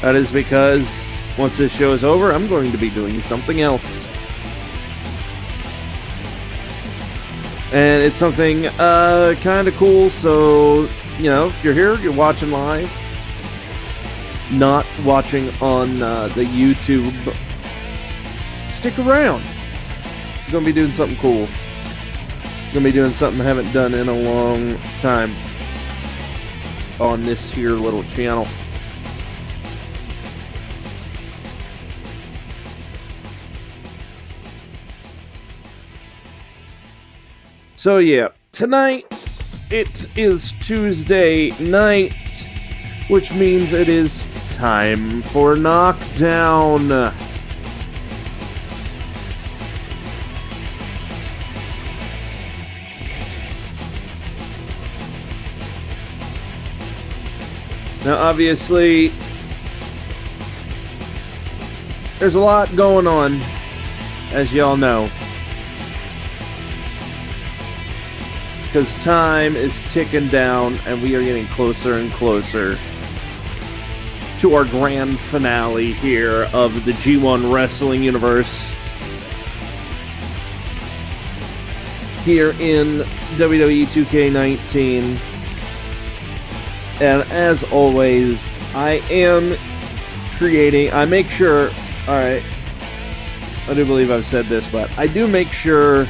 That is because once this show is over, I'm going to be doing something else. And it's something kind of cool, so, you know, if you're here, you're watching live, not watching on the YouTube, stick around. I'm going to be doing something cool. I'm going to be doing something I haven't done in a long time on this here little channel. So yeah, tonight it is Tuesday night, which means it is time for Knockdown. Now obviously, there's a lot going on, as y'all know. Because time is ticking down and we are getting closer and closer to our grand finale here of the G1 Wrestling Universe here in WWE 2K19. And as always, I make sure, alright, I do believe I've said this, but I do make sure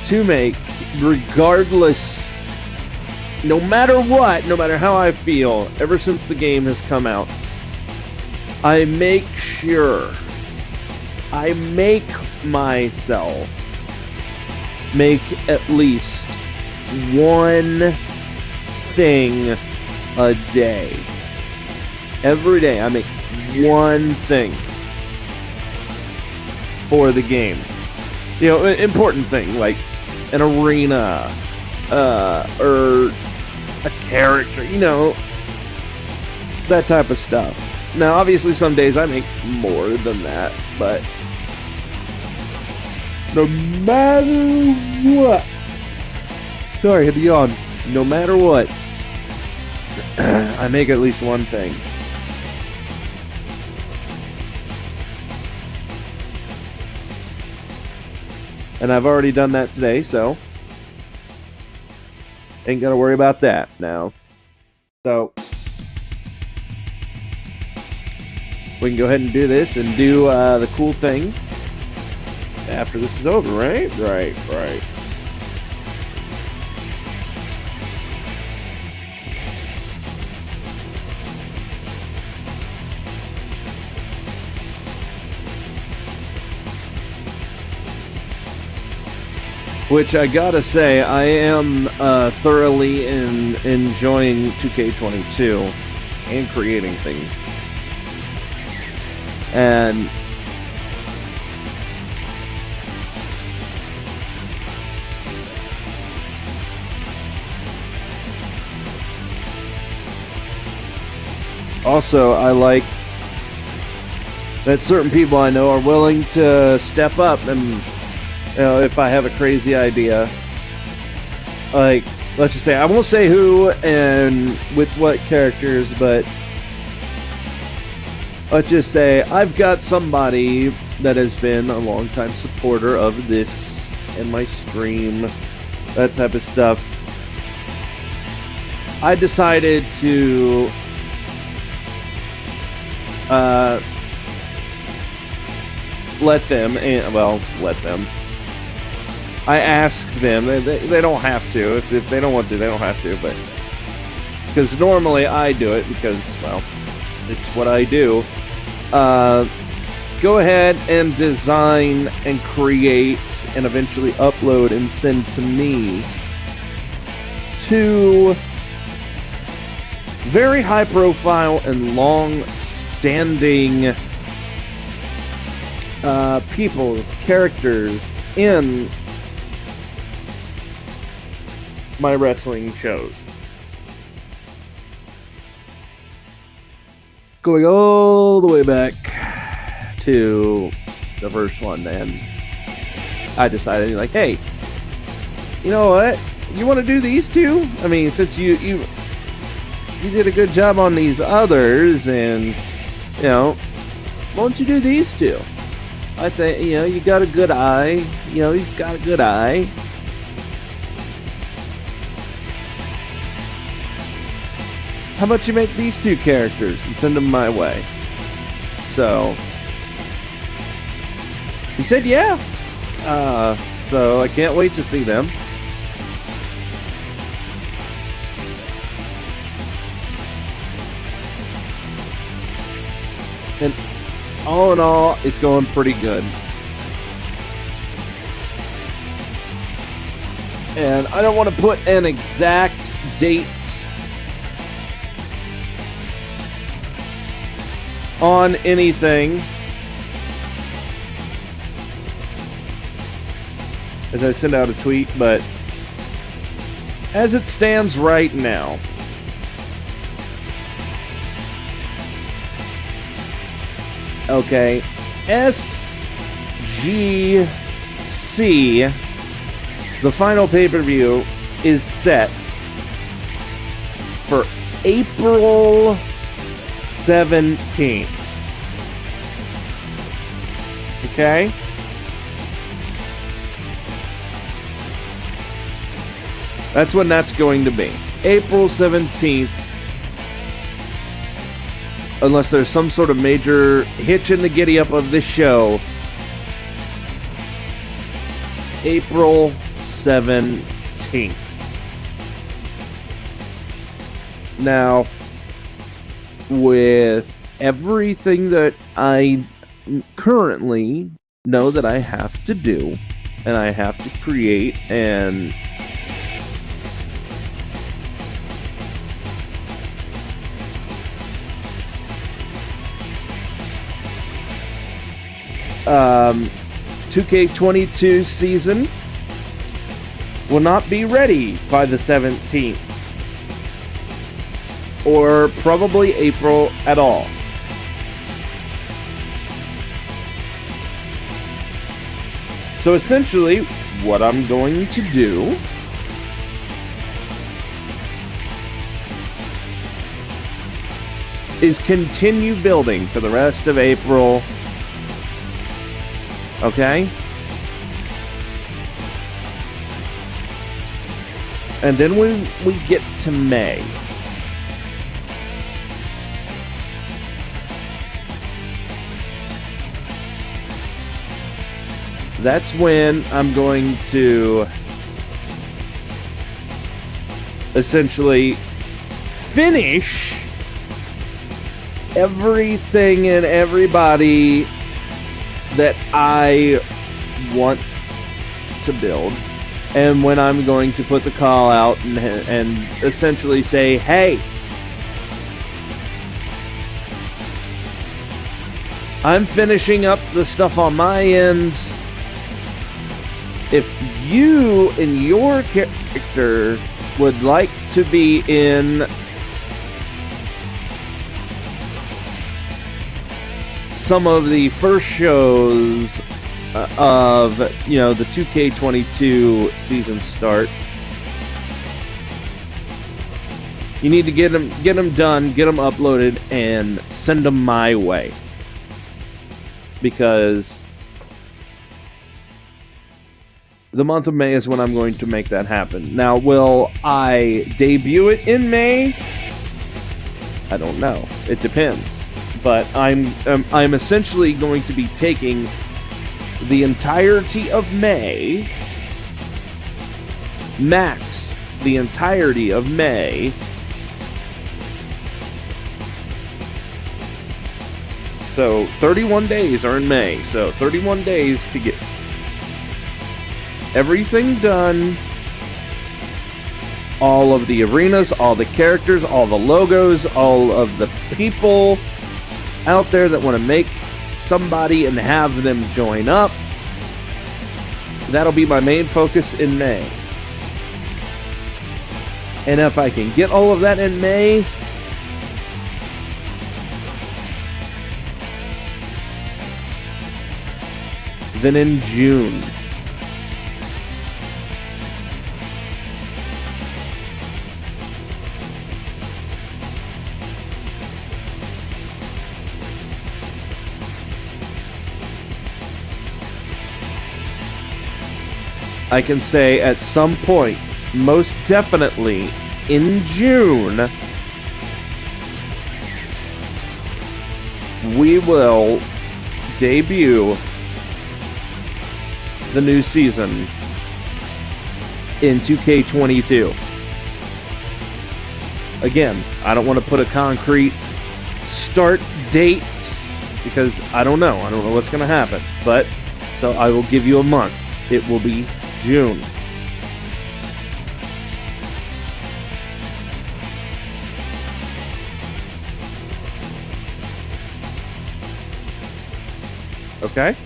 to make, regardless, no matter what, no matter how I feel, ever since the game has come out, I make sure, I make myself make at least one thing a day. Every day I make one thing for the game. You know, an important thing, like an arena, or a character, you know, that type of stuff. Now, obviously, some days I make more than that, but no matter what, sorry, I had to yawn. No matter what, I make at least one thing. And I've already done that today, so ain't gotta worry about that now. So we can go ahead and do this and do the cool thing after this is over, right? Right. Which I gotta say, I am thoroughly enjoying 2K22 and creating things. And also, I like that certain people I know are willing to step up and, you know, if I have a crazy idea, like, let's just say, I won't say who and with what characters, but let's just say I've got somebody that has been a longtime supporter of this and my stream, that type of stuff. I decided to let them. I asked them. They don't have to. If they don't want to, they don't have to. But because normally I do it because, well, it's what I do. Go ahead and design and create and eventually upload and send to me two very high profile and long standing people, characters in my wrestling shows. Going all the way back to the first one, and I decided, like, hey, you know what? You want to do these two? I mean, since you did a good job on these others, and Why don't you do these two? I think, you got a good eye. He's got a good eye. How about you make these two characters and send them my way? So he said, yeah. So I can't wait to see them. And all in all, it's going pretty good. And I don't want to put an exact date on anything, as I send out a tweet, but as it stands right now, okay, SGC, the final pay-per-view, is set for April 17th. Okay? That's when that's going to be. April 17th. Unless there's some sort of major hitch in the giddy-up of this show. April 17th. Now, with everything that I currently know that I have to do, and I have to create, and um, 2K22 season will not be ready by the 17th. Or probably April at all. So essentially, what I'm going to do is continue building for the rest of April. Okay? And then when we get to May, that's when I'm going to essentially finish everything and everybody that I want to build. And when I'm going to put the call out and essentially say, hey, I'm finishing up the stuff on my end. If you and your character would like to be in some of the first shows of, the 2K22 season start, you need to get them done, get them uploaded, and send them my way. Because the month of May is when I'm going to make that happen. Now, will I debut it in May? I don't know. It depends. But I'm essentially going to be taking the entirety of May, max the entirety of May, so 31 days are in May, so 31 days to get everything done, all of the arenas, all the characters, all the logos, all of the people out there that want to make somebody and have them join up. That'll be my main focus in May. And if I can get all of that in May, then in June, I can say at some point, most definitely in June, we will debut the new season in 2K22. Again, I don't want to put a concrete start date because I don't know. I don't know what's going to happen. But, so I will give you a month. It will be June. Okay?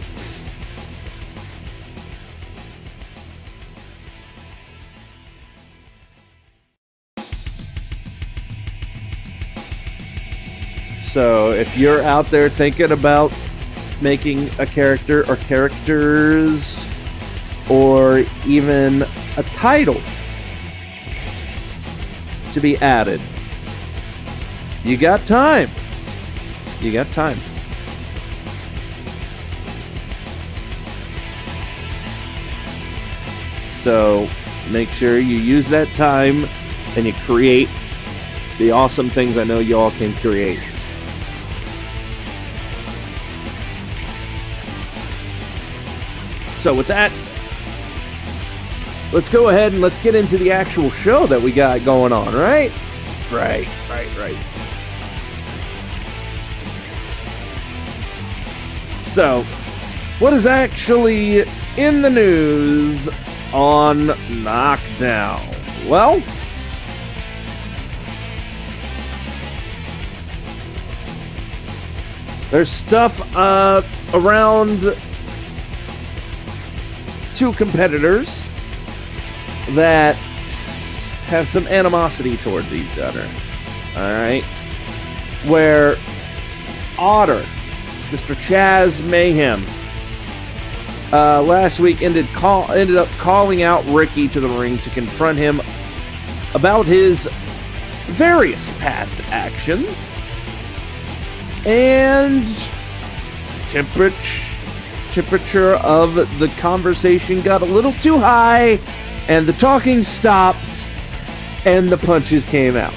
So, if you're out there thinking about making a character or characters or even a title to be added, you got time. You got time. So make sure you use that time and you create the awesome things I know y'all can create. So with that, let's go ahead and let's get into the actual show that we got going on, right? Right. So, what is actually in the news on Knockdown? Well, there's stuff around two competitors that have some animosity towards each other. Alright? Where Otter, Mr. Chaz Mayhem, last week ended up calling out Ricky to the ring to confront him about his various past actions. And temperature of the conversation got a little too high, and the talking stopped, and the punches came out.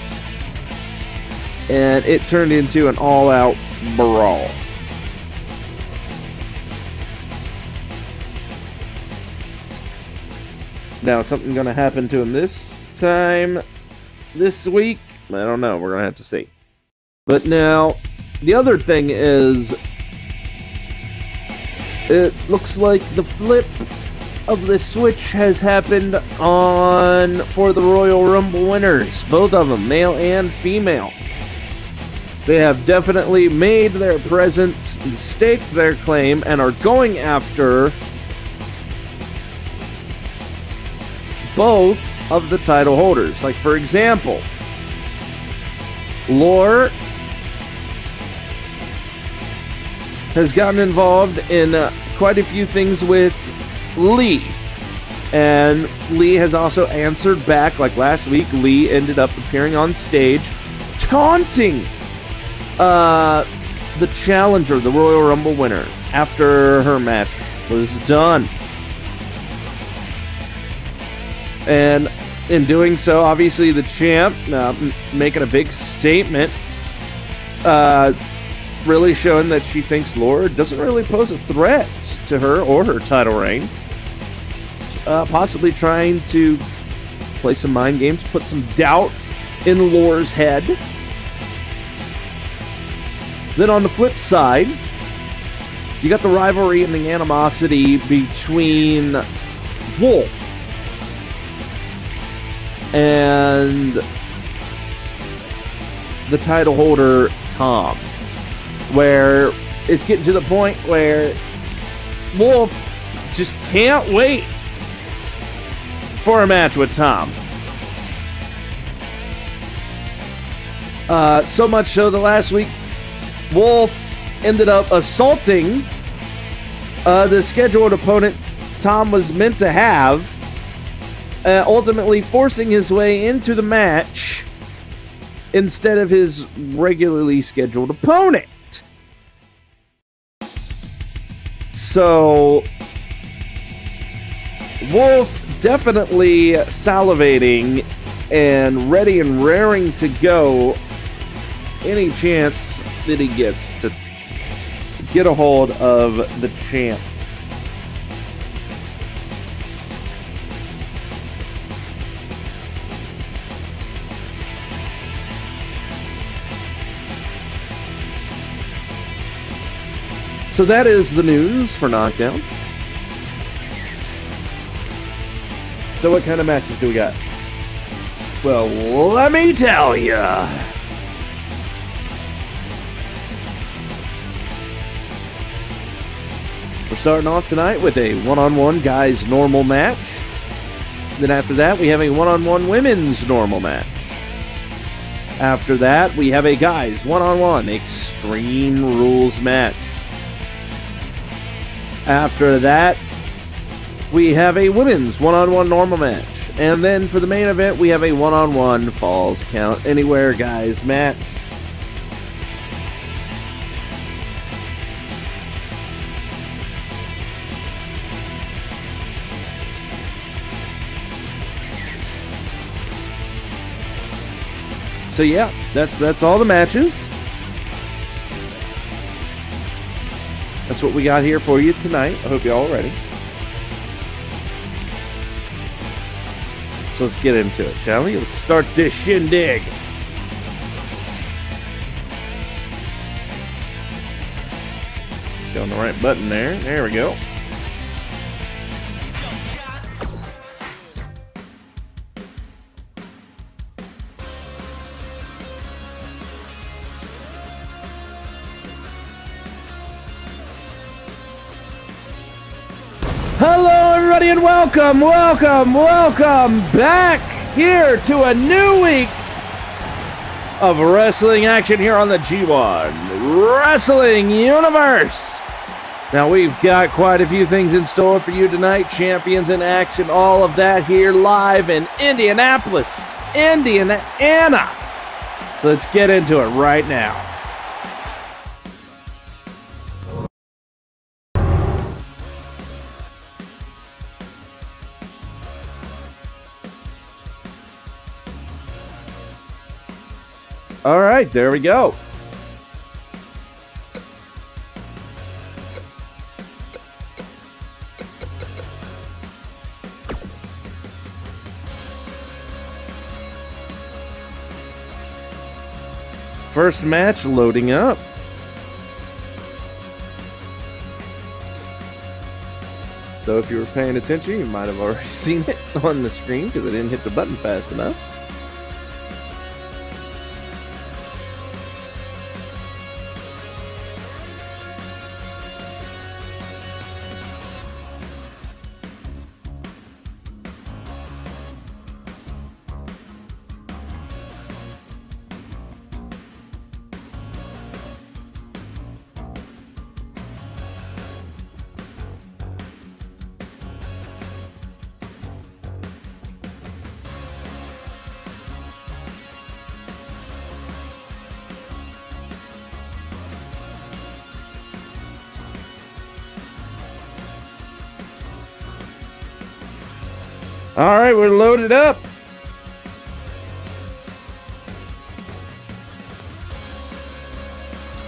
And it turned into an all-out brawl. Now, something going to happen to him this week? I don't know. We're going to have to see. But now, the other thing is, it looks like the flip of the switch has happened for the Royal Rumble winners. Both of them, male and female. They have definitely made their presence and staked their claim and are going after both of the title holders. Like, for example, Lore has gotten involved in quite a few things with Lee. And Lee has also answered back. Like last week, Lee ended up appearing on stage taunting the challenger, the Royal Rumble winner, after her match was done. And in doing so, obviously the champ making a big statement, really showing that she thinks Laura doesn't really pose a threat to her or her title reign. Possibly trying to play some mind games, put some doubt in Laura's head. Then on the flip side, you got the rivalry and the animosity between Wolf and the title holder, Tom, where it's getting to the point where Wolf just can't wait for a match with Tom. So much so that last week, Wolf ended up assaulting the scheduled opponent Tom was meant to have, ultimately forcing his way into the match instead of his regularly scheduled opponent. So, Wolf definitely salivating and ready and raring to go any chance that he gets to get a hold of the champ. So that is the news for Knockdown. So what kind of matches do we got? Well, let me tell ya. We're starting off tonight with a one-on-one guys normal match. Then after that, we have a one-on-one women's normal match. After that, we have a guys one-on-one Extreme Rules match. After that, we have a women's one-on-one normal match. And then for the main event, we have a one-on-one Falls Count Anywhere guys match. So yeah, that's all the matches. That's what we got here for you tonight. I hope you're all ready. So let's get into it, shall we? Let's start this shindig. Get on the right button there. There we go. Hello, everybody, and welcome back here to a new week of wrestling action here on the G1 Wrestling Universe. Now, we've got quite a few things in store for you tonight. Champions in action, all of that here live in Indianapolis, Indiana. So let's get into it right now. All right, there we go. First match loading up. So if you were paying attention, you might have already seen it on the screen because I didn't hit the button fast enough. All right, we're loaded up.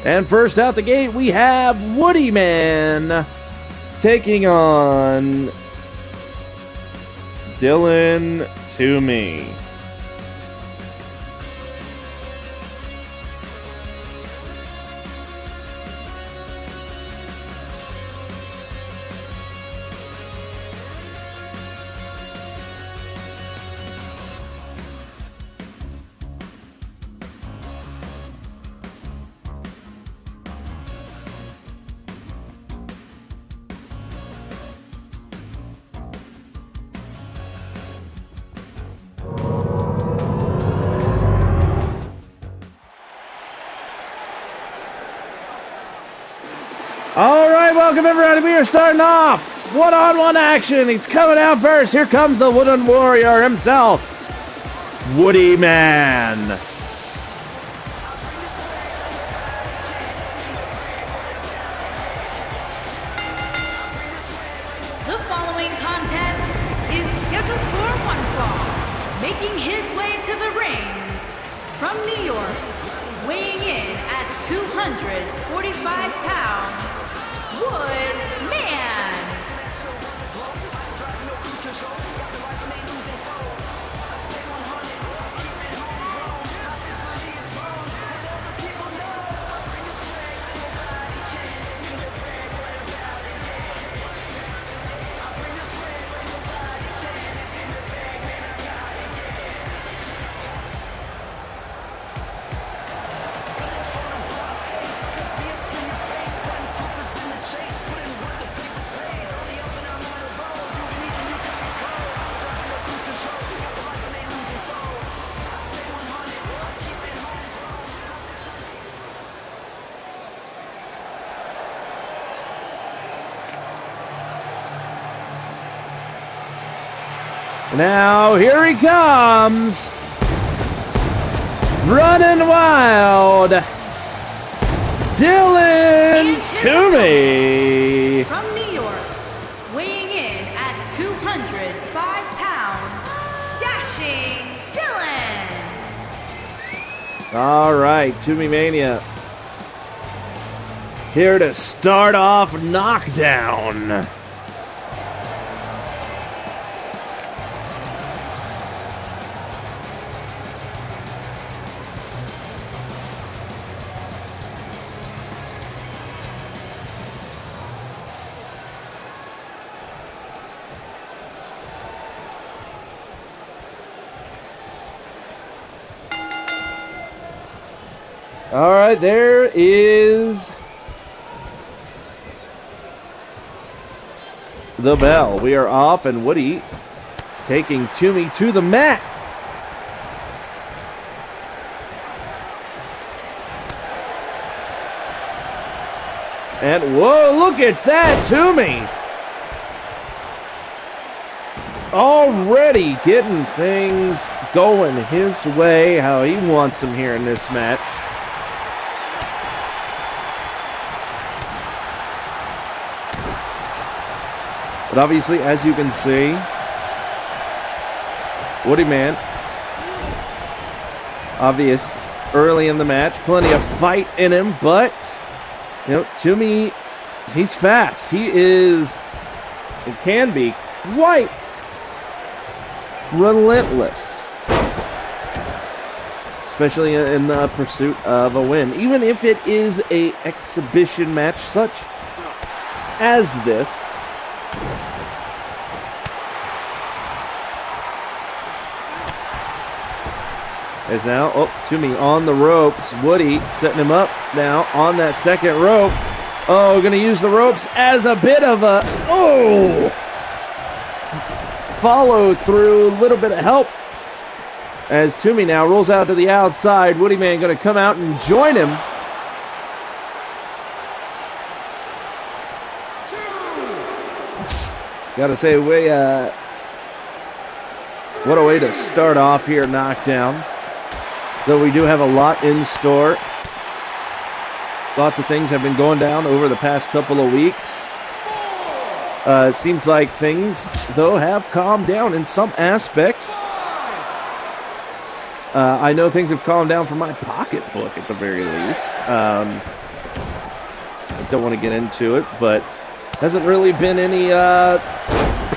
And first out the gate, we have Woody Man taking on Dylan Toomey. All right, welcome everybody. We are starting off one-on-one action. He's coming out first. Here comes the Wooden Warrior himself, Woody Man. The following contest Making his way to the ring from New York, weighing in at 245 pounds, Woodman. Now, here he comes. Running wild. Dylan Toomey. From New York, weighing in at 205 pounds, Dashing Dylan. All right, Toomey Mania. Here to start off Knockdown. All right, there is the bell. We are off, and Woody taking Toomey to the mat. And whoa, look at that, Toomey. Already getting things going his way, how he wants them here in this match. But obviously, as you can see, Woody Man, obvious early in the match, plenty of fight in him, but, you know, Toomey, he's fast. He is, it can be, quite relentless, especially in the pursuit of a win. Even if it is a exhibition match such as this, there's now, Toomey on the ropes. Woody setting him up now on that second rope. Oh, going to use the ropes as a bit of a, follow through, a little bit of help. As Toomey now rolls out to the outside. Woody Man going to come out and join him. Got to say, what a way to start off here, Knockdown. Though we do have a lot in store. Lots of things have been going down over the past couple of weeks. It seems like things, though, have calmed down in some aspects. I know things have calmed down for my pocketbook at the very least. I don't want to get into it, but hasn't really been any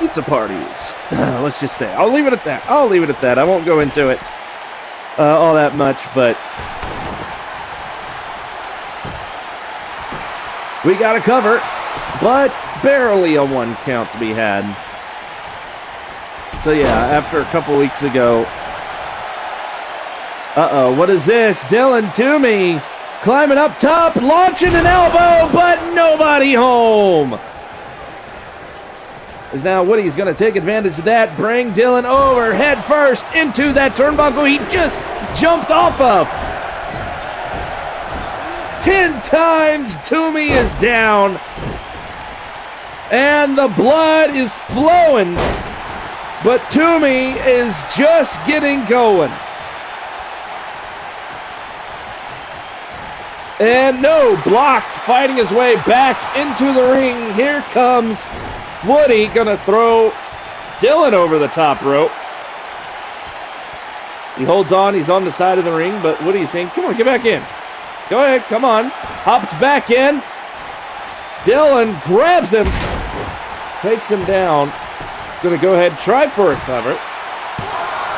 pizza parties. Let's just say. I'll leave it at that. I won't go into it all that much, but we got a cover, but barely a 1 count to be had. So yeah, after a couple weeks ago, what is this? Dylan Toomey climbing up top, launching an elbow, but nobody home. As now Woody's going to take advantage of that, bring Dylan over head first into that turnbuckle he just jumped off of. 10 times Toomey is down, and the blood is flowing, but Toomey is just getting going. And no, blocked, fighting his way back into the ring. Here comes Woody, gonna throw Dylan over the top rope. He holds on. He's on the side of the ring, but what are you saying? Come on, get back in. Go ahead, come on. Hops back in. Dylan grabs him. Takes him down. Gonna go ahead and try for a cover.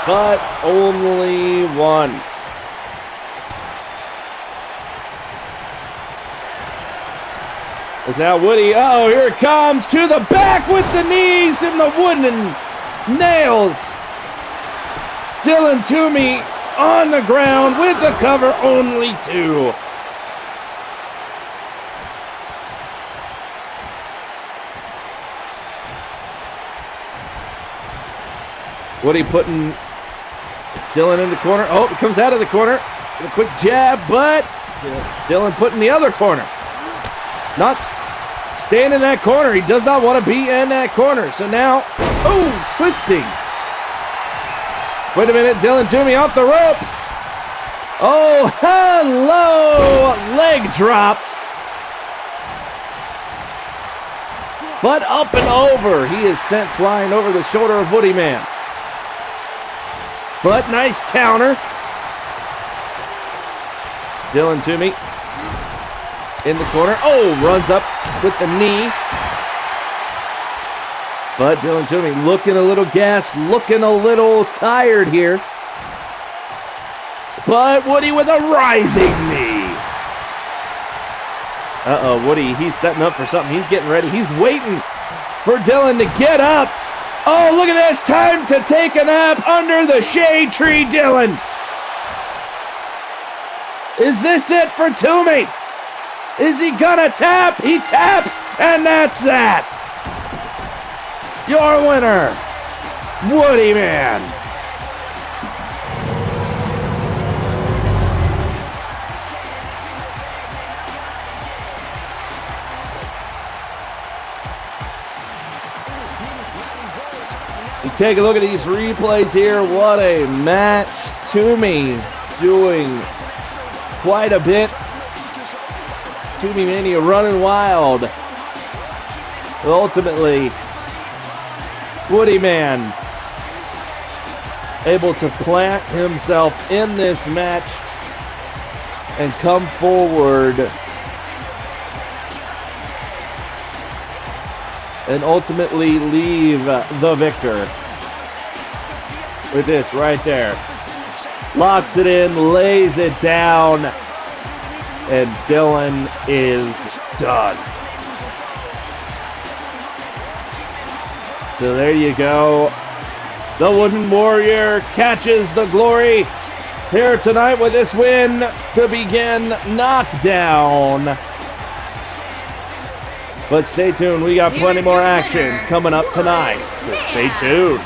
But only one. As now Woody, uh-oh, here it comes. To the back with the knees and the wooden nails. Dylan Toomey on the ground with the cover, only two. Woody putting Dylan in the corner. Oh, it comes out of the corner. A quick jab, but Dylan put in the other corner. Not staying in that corner. He does not want to be in that corner. So now, oh, twisting. Wait a minute, Dylan Toomey off the ropes. Oh, hello, leg drops. But up and over. He is sent flying over the shoulder of Woody Man. But nice counter. Dylan Toomey in the corner. Oh, runs up with the knee. But Dylan Toomey looking a little gassed, looking a little tired here. But Woody with a rising knee. Uh-oh, Woody, he's setting up for something. He's getting ready. He's waiting for Dylan to get up. Oh, look at this. Time to take a nap under the shade tree, Dylan. Is this it for Toomey? Is he gonna tap? He taps, and that's that. Your winner, Woody Man. You take a look at these replays here. What a match. Toomey doing quite a bit. Toomey Mania running wild. But ultimately, Woody Man able to plant himself in this match and come forward and ultimately leave the victor with this right there. Locks it in, lays it down, and Dylan is done. So there you go. The Wooden Warrior catches the glory here tonight with this win to begin Knockdown. But stay tuned, we got plenty more action coming up tonight, so stay tuned.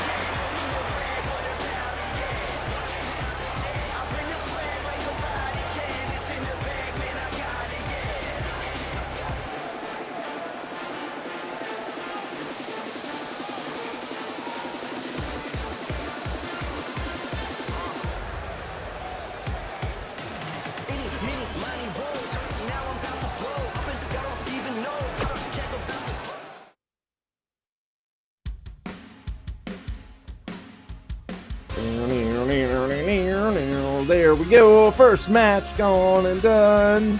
There we go, first match gone and done.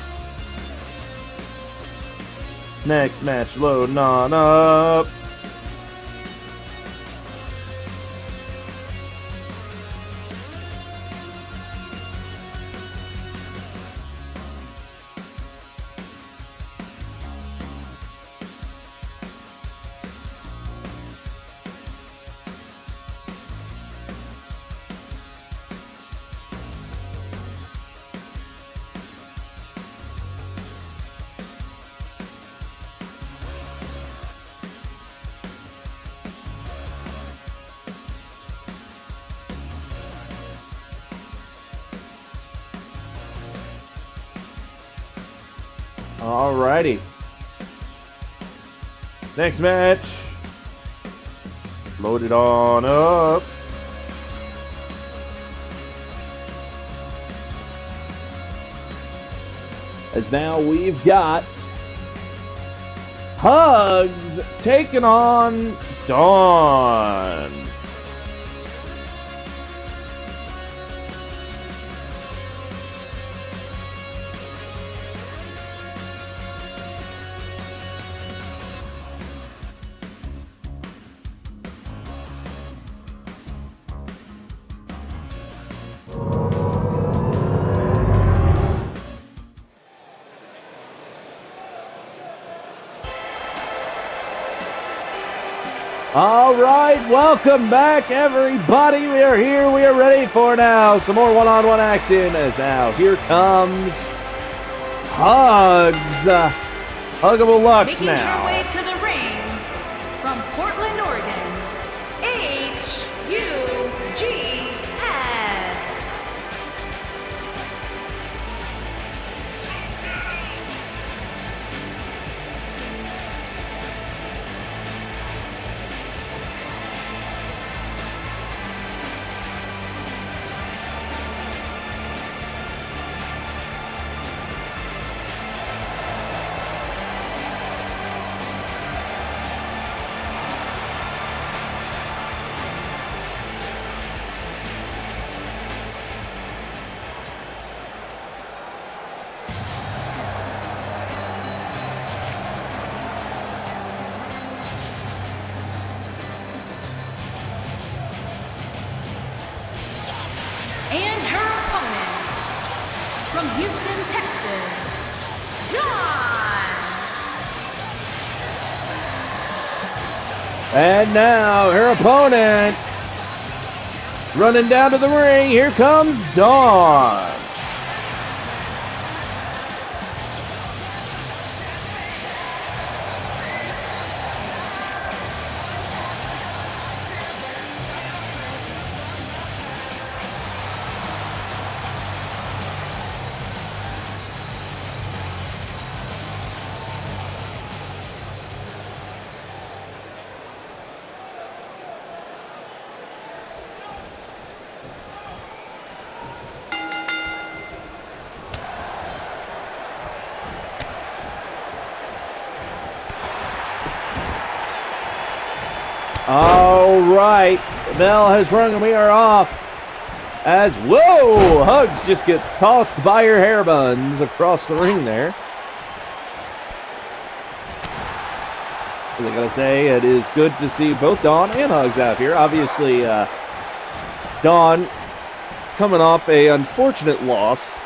Next match loading on up. Alrighty. Next match. Load it on up. As now we've got Hugs taking on Dawn. All right, welcome back, everybody. We are here. We are ready for now some more one-on-one action. As now here comes Hugs, Huggable Lux Making now. her way to the ring from Portland, Oregon, HUGS. And her opponent from Houston, Texas, Dawn. And now her opponent running down to the ring. Here comes Dawn. All right, the bell has rung and we are off. As, whoa, Hugs just gets tossed by her hair buns across the ring there. As I gotta say, it is good to see both Dawn and Hugs out here. Obviously, Dawn coming off a unfortunate loss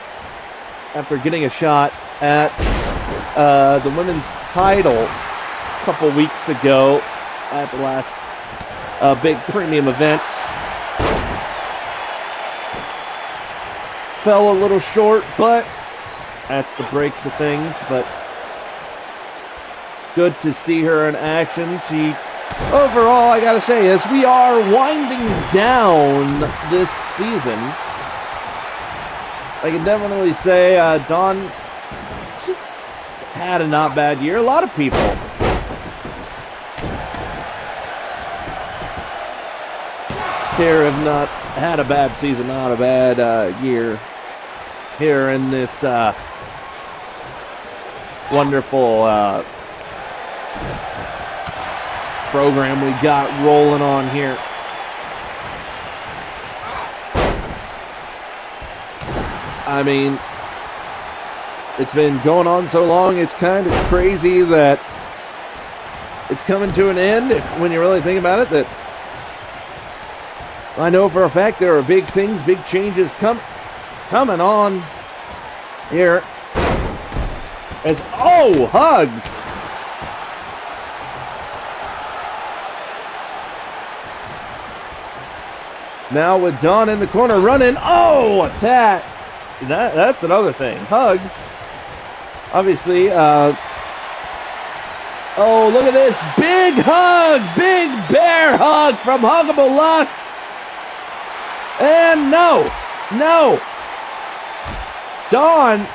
after getting a shot at the women's title a couple weeks ago at the last big premium event. Fell a little short, but that's the breaks of things. But good to see her in action. She, overall, I gotta say, as we are winding down this season, I can definitely say Dawn had a not bad year. A lot of people here have not had a bad season, not a bad year here in this wonderful program we got rolling on here. I mean, it's been going on so long, it's kind of crazy that it's coming to an end when you really think about it. That I know for a fact there are big things, big changes coming on here. As, oh, Hugs! Now with Dawn in the corner running, oh, attack! That's another thing. Hugs, obviously, oh, look at this. Big hug! Big bear hug from Huggable Lux! And no! Dawn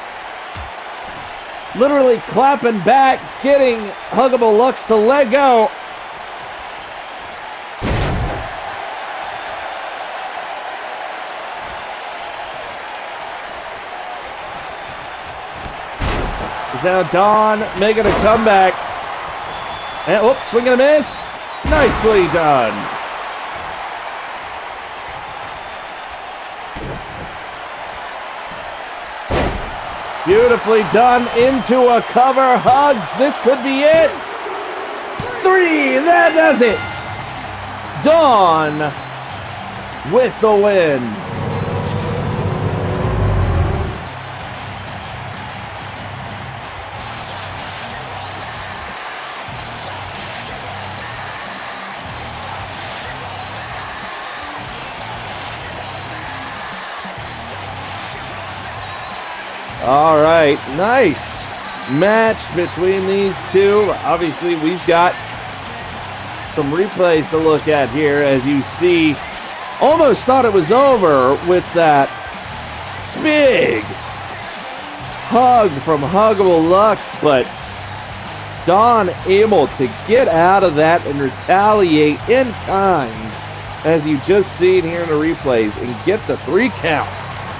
literally clapping back, getting Huggable Lux to let go. Is now Dawn making a comeback. And, whoops, swing and a miss. Nicely done. Beautifully done into a cover. Hugs, this could be it. 3, that does it. Dawn with the win. All right, nice match between these two. Obviously, we've got some replays to look at here. As you see, almost thought it was over with that big hug from Huggable Lux, but Don able to get out of that and retaliate in kind, as you just seen here in the replays, and get the 3 count.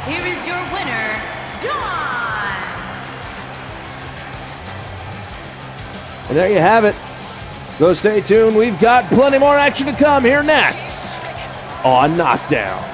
Here is your winner, Dawn! And there you have it. So stay tuned. We've got plenty more action to come here next on Knockdown.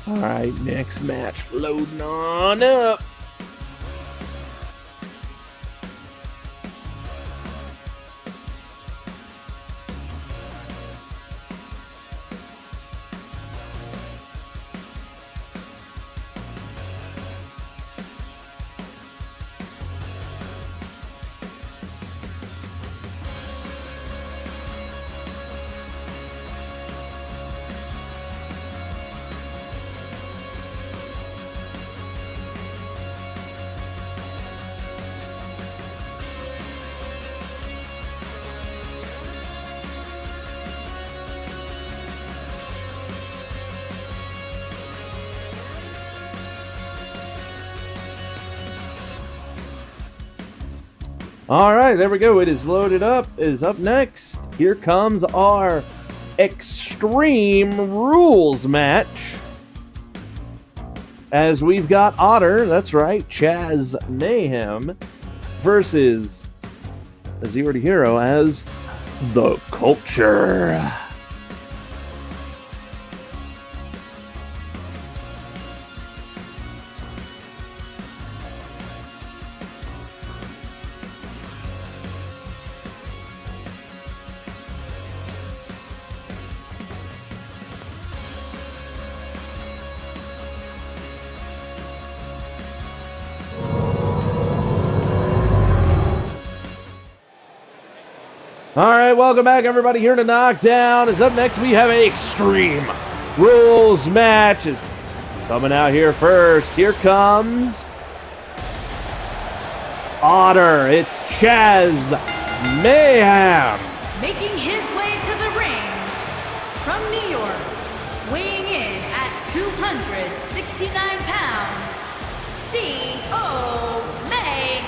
All right, next match loading on up. All right, there we go. It is loaded up. It is up next. Here comes our Extreme Rules match. As we've got Otter, that's right, Chaz Mayhem, versus Zero to Hero as The Culture. All right, welcome back, everybody, here to Knockdown. As up next, we have an Extreme Rules match. Is coming out here first. Here comes Otter. It's Chaz Mayhem. Making his way to the ring from New York, weighing in at 269 pounds, C.O. Mayhem.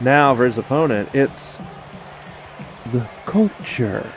Now for his opponent, it's The Culture.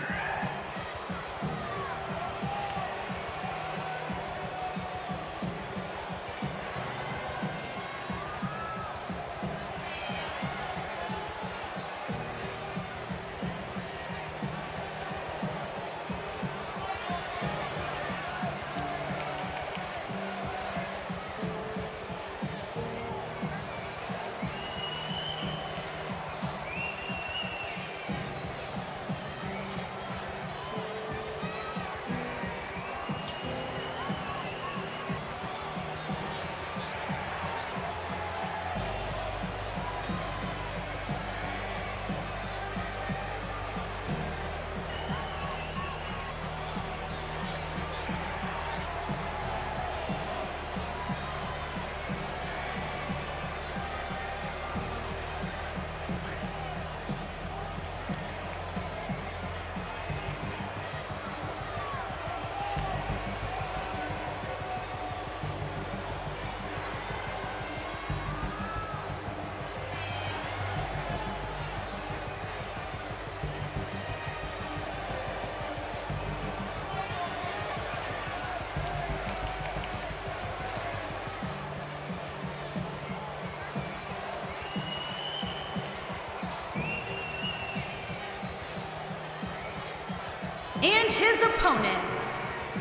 And his opponent,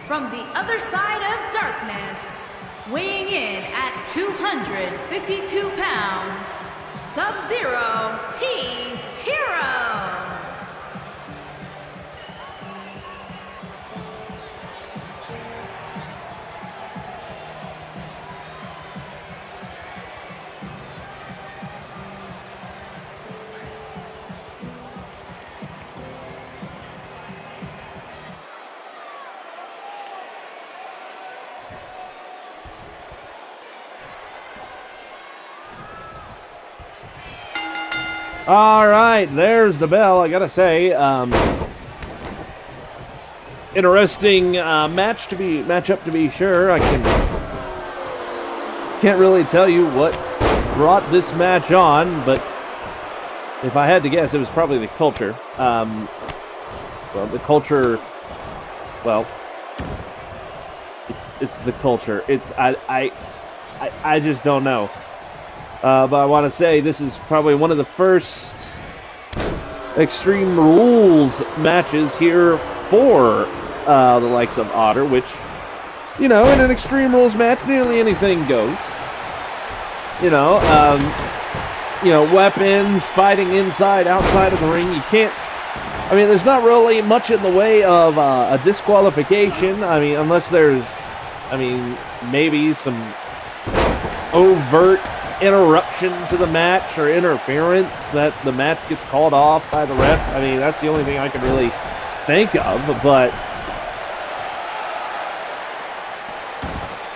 from the other side of darkness, weighing in at 252 pounds, Sub-Zero T-Hero. All right, there's the bell. I gotta say, interesting matchup to be sure. I can't really tell you what brought this match on, but if I had to guess, it was probably the culture. Well, the culture. Well, it's the culture. I just don't know. But I want to say this is probably one of the first Extreme Rules matches here for the likes of Otter, which, you know, in an Extreme Rules match, nearly anything goes. Weapons, fighting inside, outside of the ring. You can't, there's not really much in the way of a disqualification. Unless there's, maybe some overt interruption to the match or interference that the match gets called off by the ref. That's the only thing I can really think of, but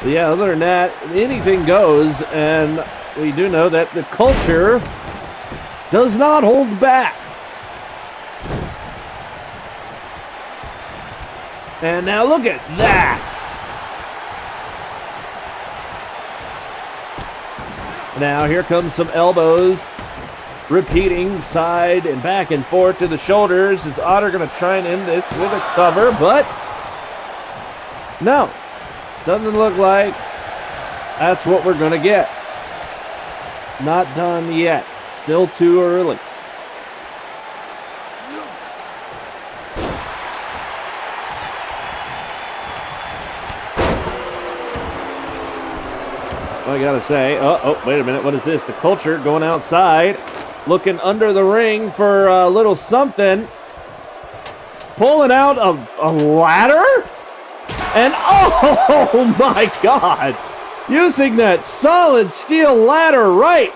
yeah, other than that, anything goes, and we do know that the culture does not hold back. And now look at that. Now here comes some elbows, repeating side and back and forth to the shoulders. Is Otter going to try and end this with a cover? But no, doesn't look like that's what we're going to get. Not done yet. Still too early. I gotta say, wait a minute, what is this? The culture going outside, looking under the ring for a little something, pulling out a ladder, and oh my God, using that solid steel ladder right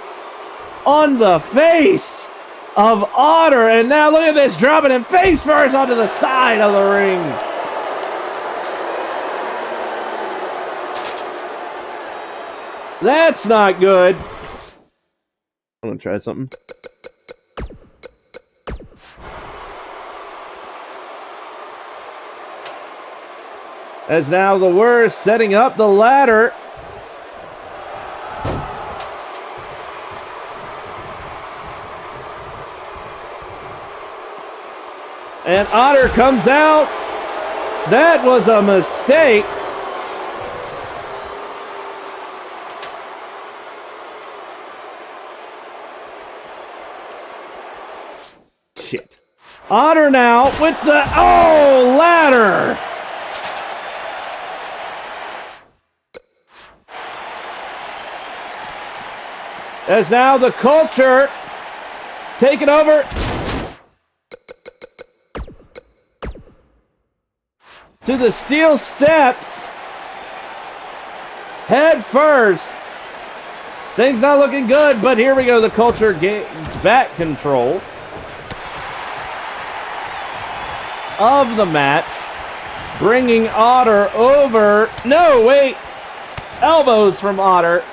on the face of Otter, and now look at this, dropping him face first onto the side of the ring. That's not good. I'm gonna try something. As now the worst, setting up the ladder. And Otter comes out. That was a mistake. Shit. Otter now with the ladder. As now the culture taking over. To the steel steps. Head first. Things not looking good, but here we go. The culture gains back control of the match, bringing Otter over. No, wait. Elbows from Otter.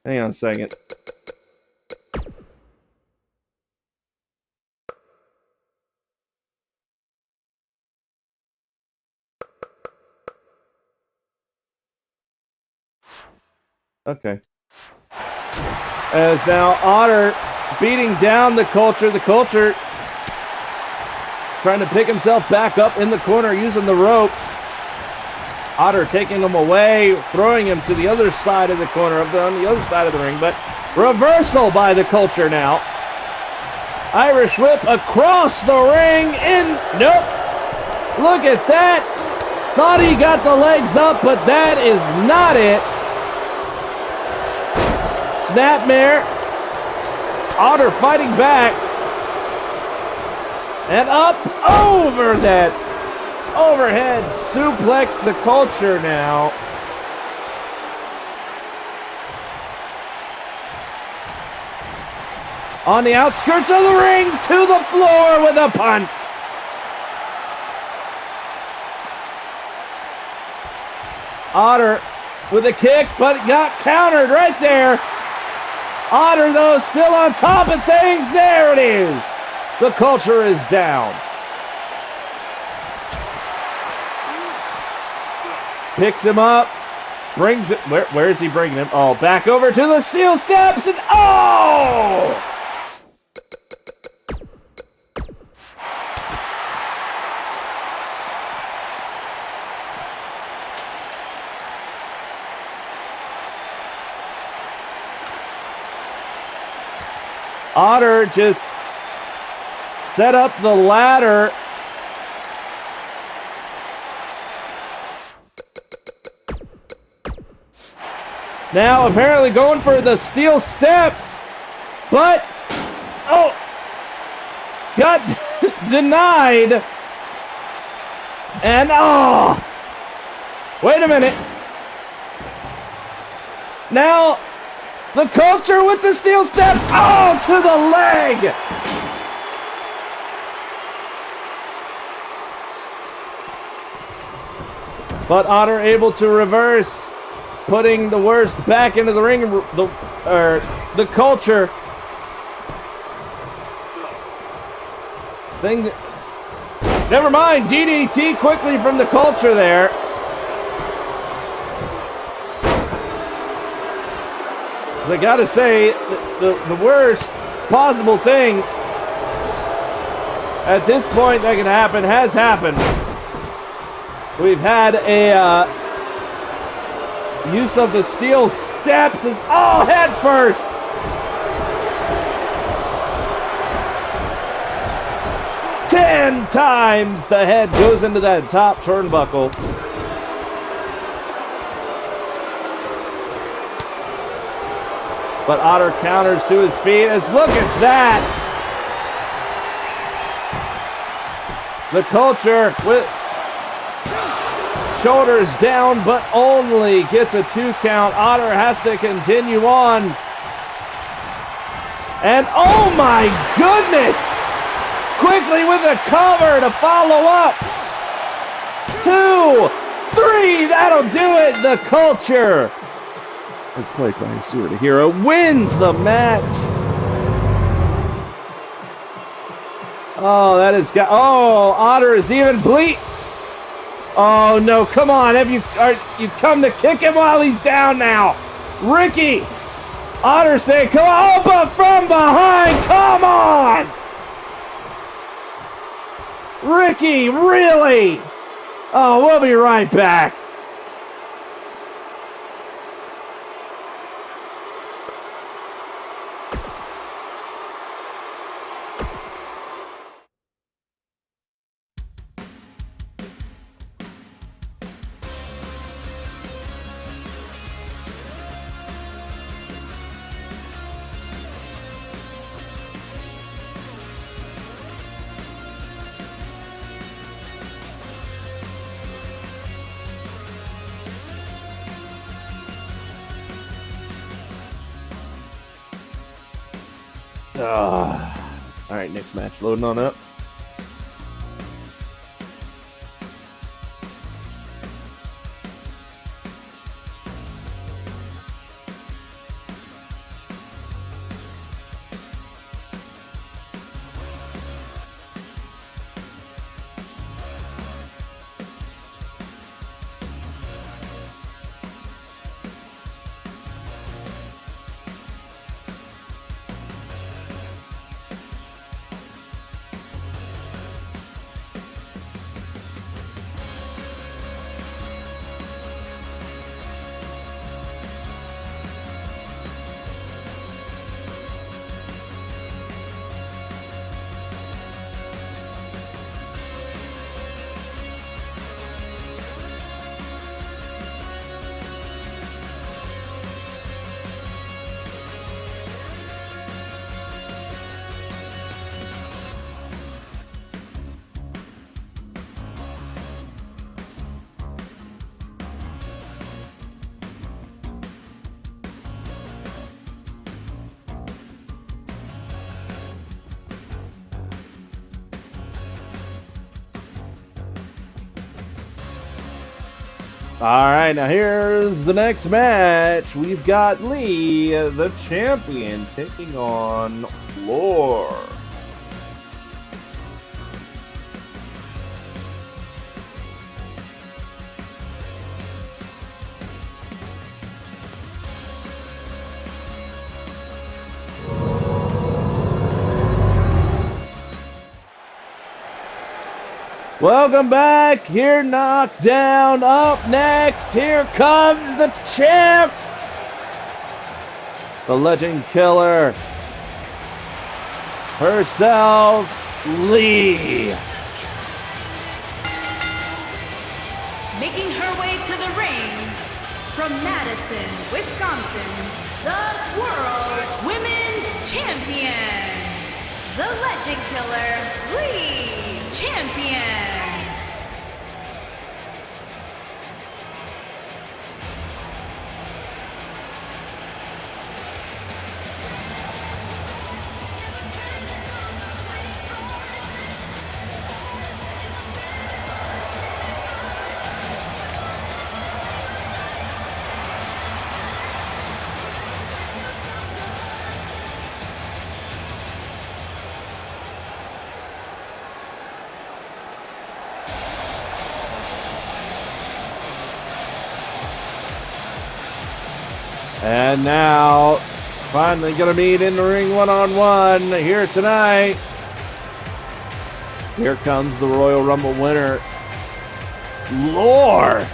Hang on a second. Okay. As now Otter beating down the culture trying to pick himself back up in the corner using the ropes. Otter taking him away, throwing him to the other side of the corner, on the other side of the ring, but Reversal by the Culture now. Irish whip across the ring. Nope. Look at that. Thought he got the legs up, but that is not it. Snapmare. Otter fighting back. And up over that overhead suplex the Culture now. On the outskirts of the ring, to the floor with a punch. Otter with a kick, but got countered right there. Otter, though, still on top of things. There it is. The Culture is down. Picks him up. Brings it. Where is he bringing him? Oh, back over to the steel steps. And oh! Otter just set up the ladder. Now apparently going for the steel steps, but got denied. And wait a minute. Now the Culture with the steel steps. Oh, to the leg. But Otter able to reverse, putting the worst back into the ring. The Culture. Never mind. DDT quickly from the Culture there. I gotta say, the worst possible thing at this point that can happen has happened. We've had a use of the steel steps as head first. Ten times the head goes into that top turnbuckle. But Otter counters to his feet as look at that. The Culture with shoulders down, but only gets a 2 count. Otter has to continue on. And oh my goodness! Quickly with a cover to follow up. 2, 3, that'll do it. The Culture, as played by Stuart Hero, wins the match. Oh, that is Otter is even bleed. Oh no, come on. You come to kick him while he's down now? Ricky! Otter saying, come on, but from behind, come on! Ricky, really? Oh, we'll be right back. All right, next match. Loading on up. All right, now here's the next match. We've got Lee, the champion, taking on Lore. Welcome back. Here, Knockdown. Up next, here comes the champ, the legend killer herself, Lee. Making her way to the ring from Madison, Wisconsin, the World Women's Champion, the legend killer, Lee Champion. And now, finally gonna meet in the ring one-on-one here tonight. Here comes the Royal Rumble winner, Lore.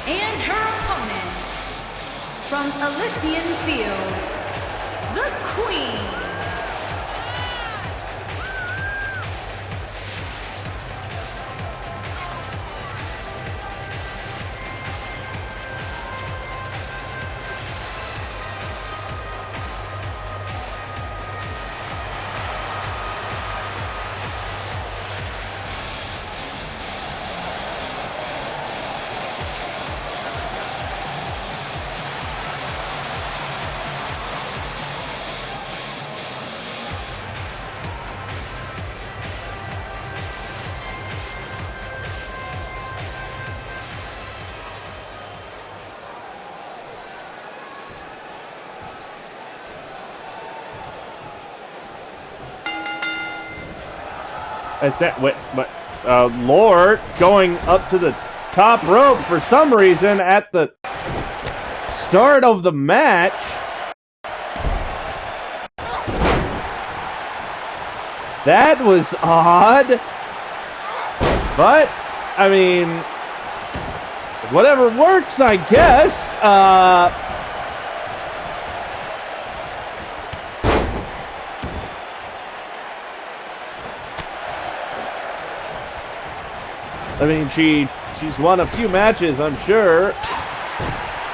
And her opponent, from Elysian Fields, the Queen. Is that what? Lore going up to the top rope for some reason at the start of the match. That was odd. But, I mean, whatever works, I guess. I mean, she's won a few matches, I'm sure.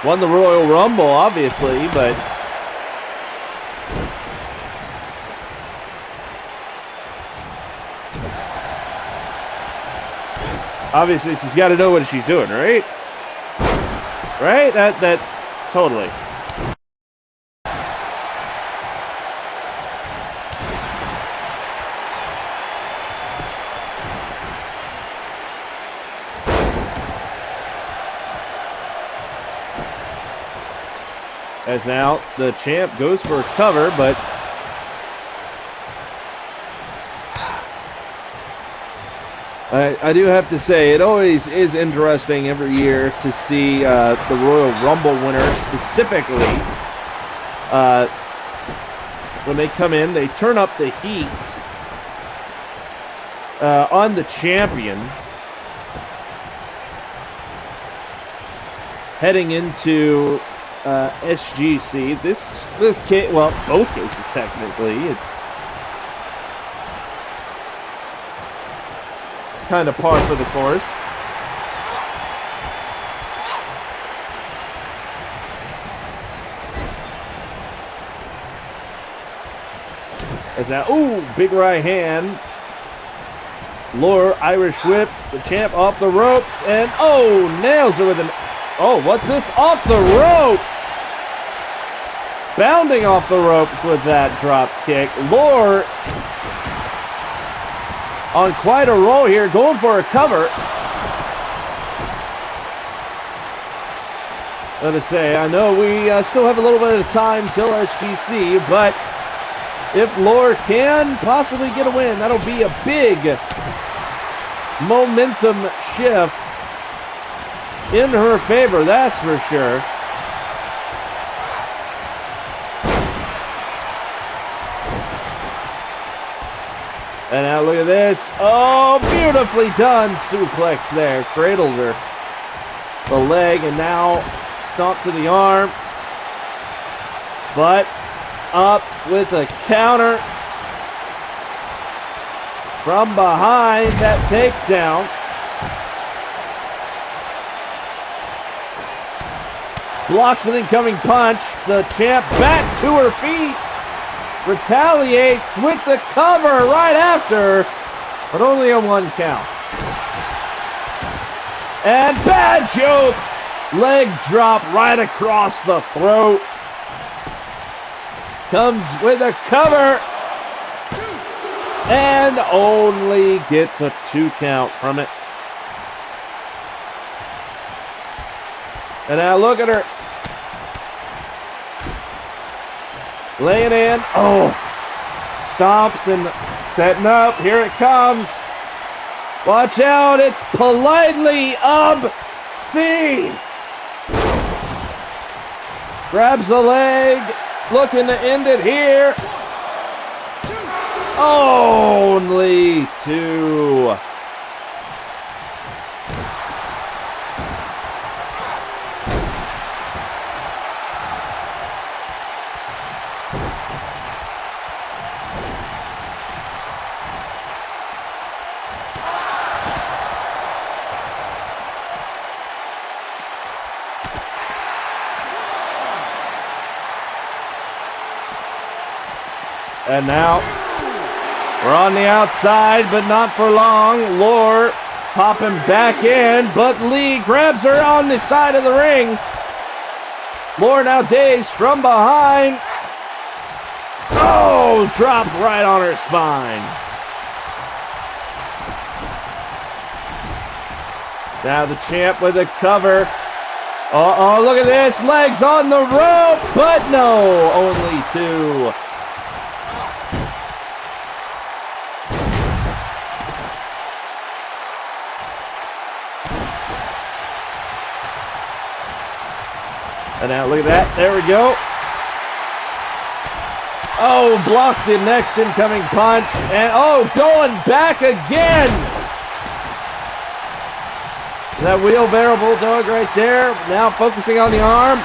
Won the Royal Rumble, obviously, but obviously she's got to know what she's doing, right? Right? That totally. As now the champ goes for a cover, but I do have to say, it always is interesting every year to see the Royal Rumble winner specifically. When they come in, they turn up the heat on the champion. Heading into SGC. This case, well, both cases technically. Kind of par for the course. As now, ooh, big right hand. Lure, Irish whip, the champ off the ropes, and nails her with an, what's this? Off the ropes! Bounding off the ropes with that drop kick. Lure on quite a roll here, going for a cover. Let us say, I know we still have a little bit of time till SGC, but if Lure can possibly get a win, that'll be a big momentum shift in her favor, that's for sure. And now look at this. Oh, beautifully done. Suplex there. Cradled her. The leg, and now stomp to the arm. But up with a counter from behind that takedown. Blocks an incoming punch. The champ back to her feet. Retaliates with the cover right after, but only on one count. And bad joke. Leg drop right across the throat. Comes with a cover. And only gets a 2 count from it. And now look at her. Laying in. Stomps and setting up. Here it comes. Watch out. It's politely obscene. Grabs the leg. Looking to end it here. Only 2. And now we're on the outside, but not for long. Lure popping back in, but Lee grabs her on the side of the ring. Lure now dazed from behind. Dropped right on her spine. Now the champ with a cover. Look at this. Legs on the rope, but no, only 2. And now look at that. There we go. Blocked the next incoming punch. And going back again. That wheelbarrow bulldog right there. Now focusing on the arm.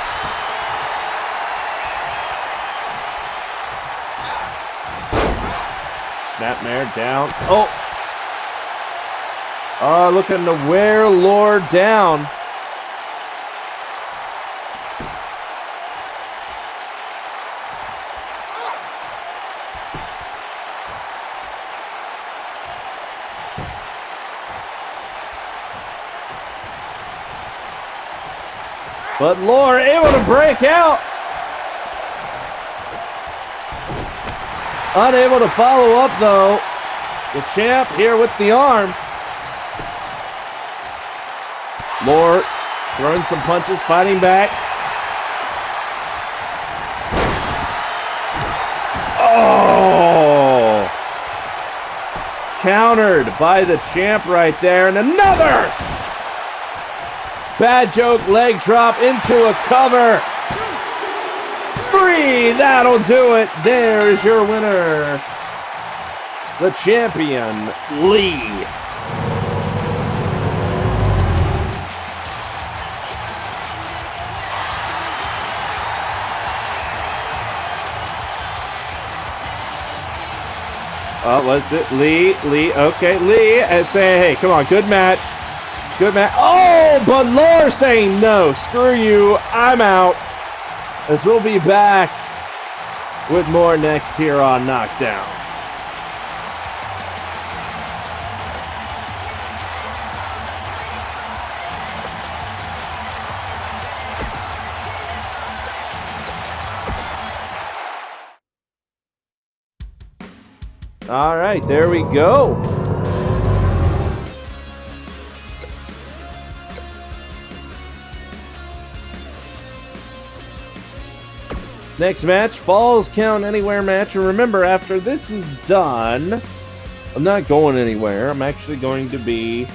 Snapmare down. Looking to wear Lure down. But Lure able to break out. Unable to follow up though. The champ here with the arm. Lure throwing some punches, fighting back. Countered by the champ right there. And another bad joke leg drop into a cover. 3, that'll do it. There's your winner, the champion, Lee. What's it? Lee, okay, Lee, and say, hey, come on, good match. Good match. But Lure saying no, screw you, I'm out. As we'll be back with more next here on Knockdown. All right, there we go. Next match, Falls Count Anywhere match. And remember, after this is done, I'm not going anywhere. I'm actually going to be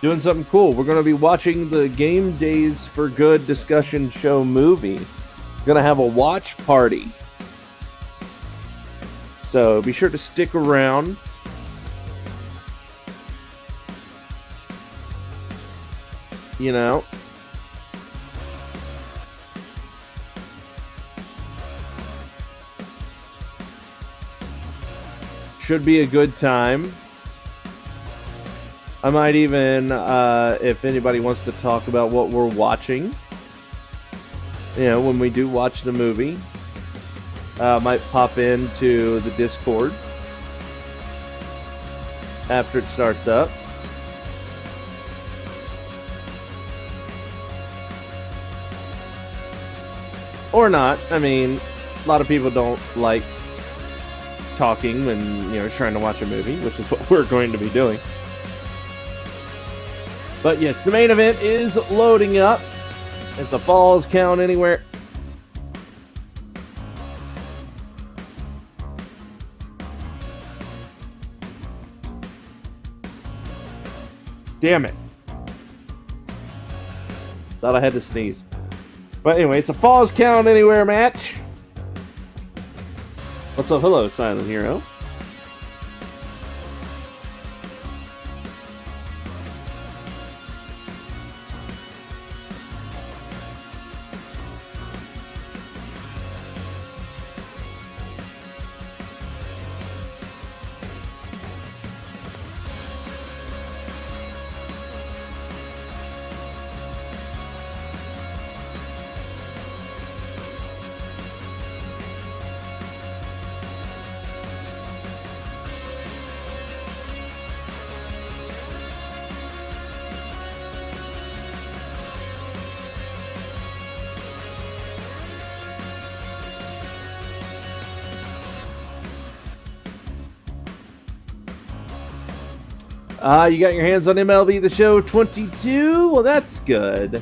doing something cool. We're going to be watching the Game Days for Good discussion show movie. We're going to have a watch party. So be sure to stick around. You know. Should be a good time. I might even, if anybody wants to talk about what we're watching, you know, when we do watch the movie, might pop into the Discord after it starts up. Or not. I mean, a lot of people don't like talking when, you know, trying to watch a movie, which is what we're going to be doing. But yes, the main event is loading up. It's a Falls Count Anywhere. Damn it. Thought I had to sneeze. But anyway, it's a Falls Count Anywhere match. What's up? Hello, Silent Hero. You got your hands on MLB The Show 22? Well, that's good.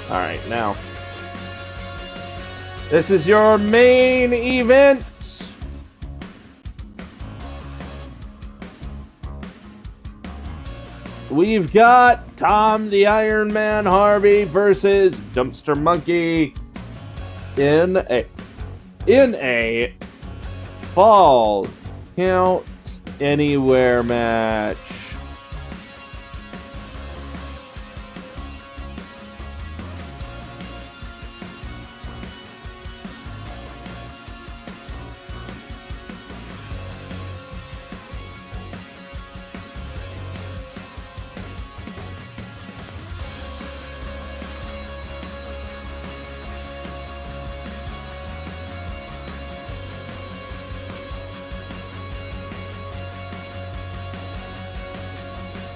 All right, now, this is your main event. We've got Tom the Iron Man Harvey versus Dumpster Monkey in a Falls Count Anywhere match.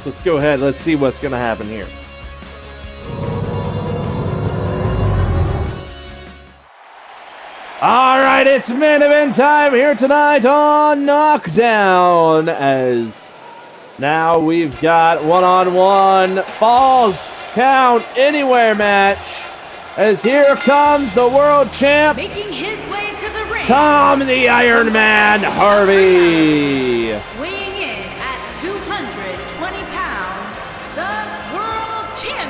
Let's go ahead. Let's see what's going to happen here. All right, it's main event time here tonight on Knockdown. As now we've got one-on-one Falls Count Anywhere match. As here comes the world champ, Making his way to the ring, Tom the Iron Man Harvey. weighing in at 220 pounds, the world champion,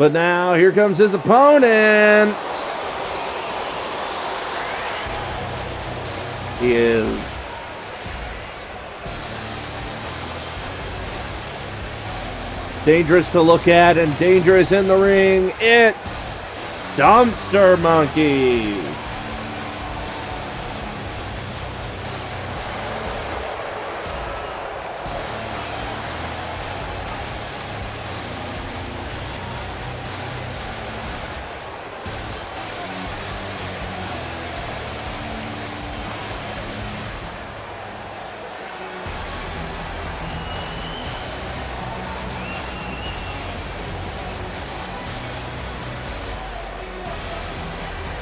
But now here comes his opponent. He is dangerous to look at and dangerous in the ring. It's Dumpster Monkey.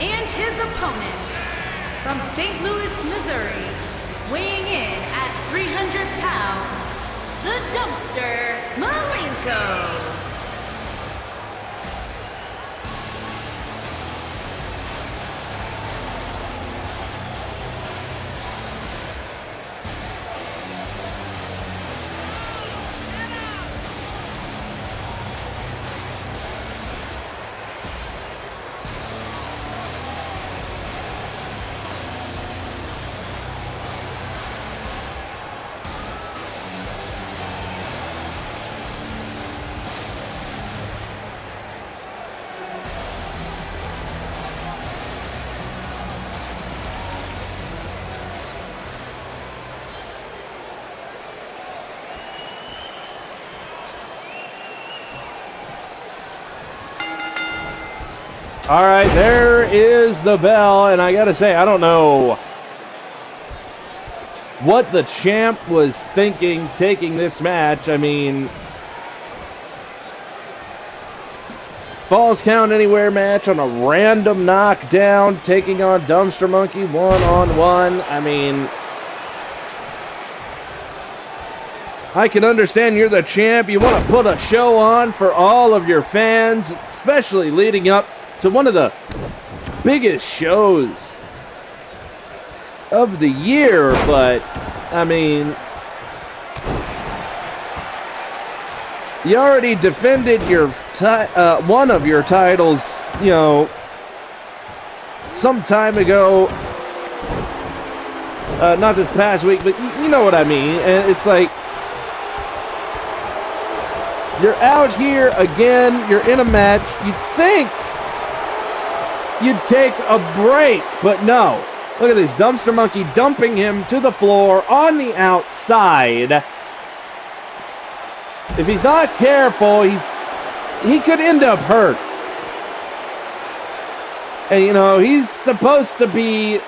And his opponent, from St. Louis, Missouri, weighing in at 300 pounds, the Dumpster Malenko. All right, there is the bell, and I gotta say, I don't know what the champ was thinking taking this match. I mean, Falls Count Anywhere match on a random knockdown, taking on Dumpster Monkey one-on-one. I mean, I can understand you're the champ. You want to put a show on for all of your fans, especially leading up to one of the biggest shows of the year, but I mean, you already defended your one of your titles, you know, some time ago. Not this past week, but you know what I mean. And it's like, you're out here again, you're in a match, you'd think you'd take a break, but no. Look at this, Dumpster Monkey dumping him to the floor on the outside. If he's not careful, he could end up hurt. And you know, he's supposed to be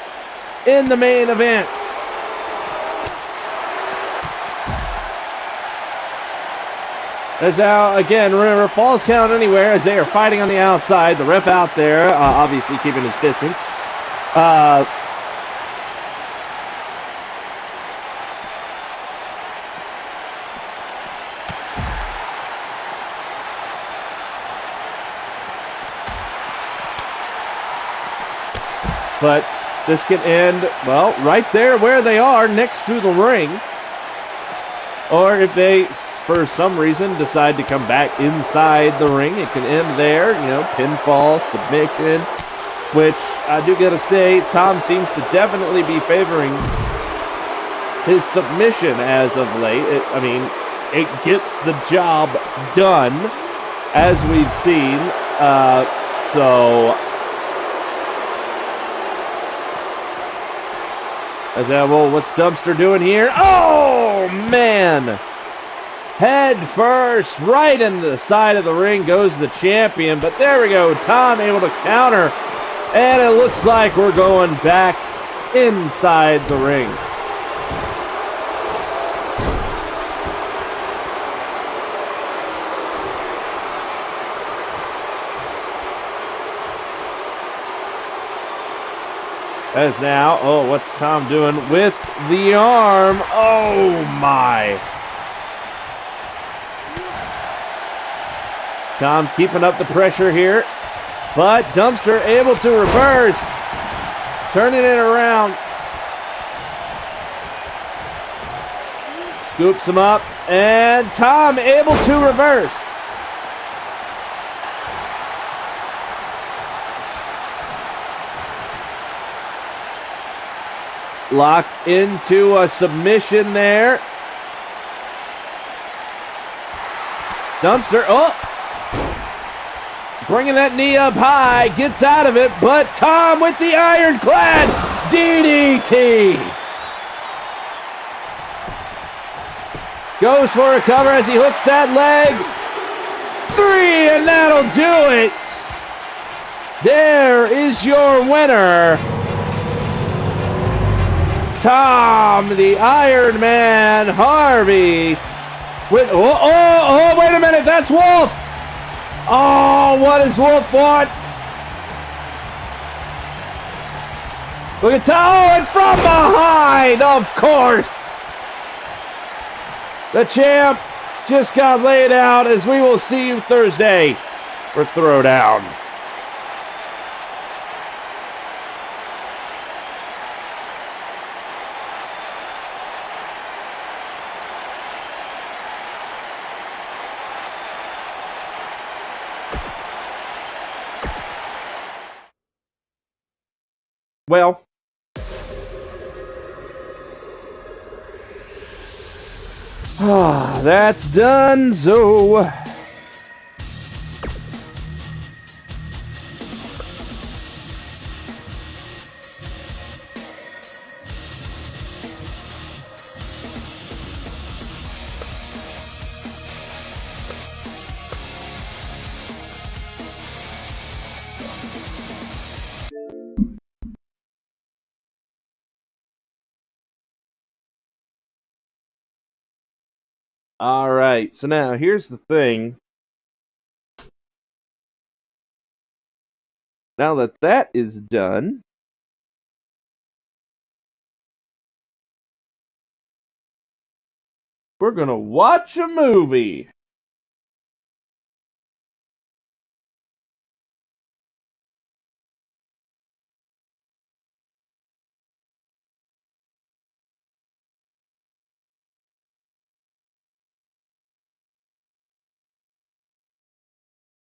in the main event. As now, again, remember, Falls Count Anywhere as they are fighting on the outside. The ref out there, obviously keeping his distance. But this can end, well, right there where they are, next to the ring. Or if they, for some reason, decide to come back inside the ring, it can end there. You know, pinfall, submission, which I do gotta say, Tom seems to definitely be favoring his submission as of late. It gets the job done, as we've seen. Well, what's Dumpster doing here? Oh, man! Head first, right into the side of the ring goes the champion. But there we go, Tom able to counter. And it looks like we're going back inside the ring. As now, oh, what's Tom doing with the arm? Oh, my. Tom keeping up the pressure here, but Dumpster able to reverse, turning it around. Scoops him up, and Tom able to reverse. Locked into a submission there. Dumpster. Oh! Bringing that knee up high. Gets out of it. But Tom with the ironclad DDT. Goes for a cover as he hooks that leg. 3, and that'll do it. There is your winner, Tom, the Iron Man Harvey. With wait a minute, that's Wolf. Oh, what does Wolf want? Look at Tom, and from behind, of course. The champ just got laid out, as we will see you Thursday for Throwdown. Well, that's done, so all right, so now here's the thing. Now that that is done, we're going to watch a movie.